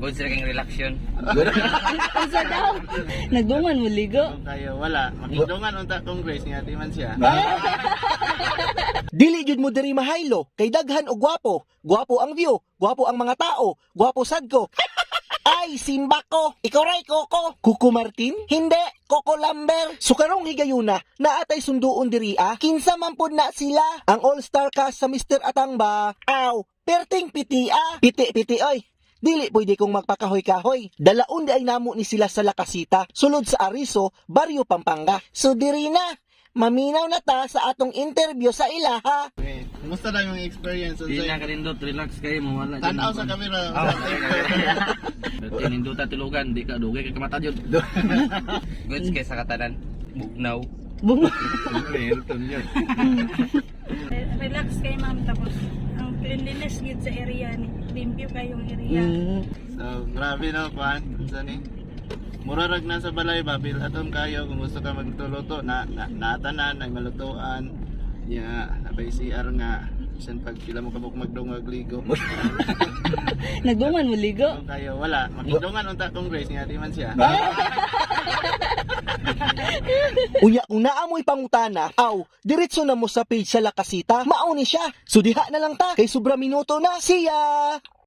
Good sila kang relaxyon. Asa daw? Nagdungan mo ligo? Kung kayo wala, makidungan unta Congress nga di man siya. Dili jud mo diri mahaylo kay daghan og gwapo. Gwapo ang view, gwapo ang mga tao, gwapo sad ko. Ay, Simba ko. Ikaw ray, Coco. Coco Martin? Hindi, Coco Lamber. Sukarong higayuna, naatay sunduon diri kinsa man pud na sila. Ang all-star cast sa Mr. Atangba. Aw, perting piti Piti-piti oy. Dili pwede kong magpakahoy-kahoy. Dalaon di ay namo ni sila sa Lakasita, sulod sa Ariso, Barrio Pampanga. So diri na, maminaw na ta sa atong interview sa ilaha. Okay. Kumusta na yung experience? Di na kalindot, relax kayo, mawala. Tanaw sa camera. Dati ninduta tilugan, di ka dugay ka kamata jud. Goods kay sa katanan. Bugnaw. Relax kay ma'am, tapos ang cleanliness gid sa area ni limpyo kayong area. So, grabe no, Juan. Saan eh? Murarag na sa balay ba, bil aton kayo kung gusto ka magtuluto na natanan ay malutuan. Ya, abay CR nga. Bisan pag pila mo kabuk magdungag ligo. Nagdungan mo ligo? Kung kayo wala, makidungan unta Congress nga di man siya. Unya kung naamoy pangutana, aw, diretso na mo sa page sa Lakasita, mauni siya. So diha na lang ta, kay sobra minuto na, siya!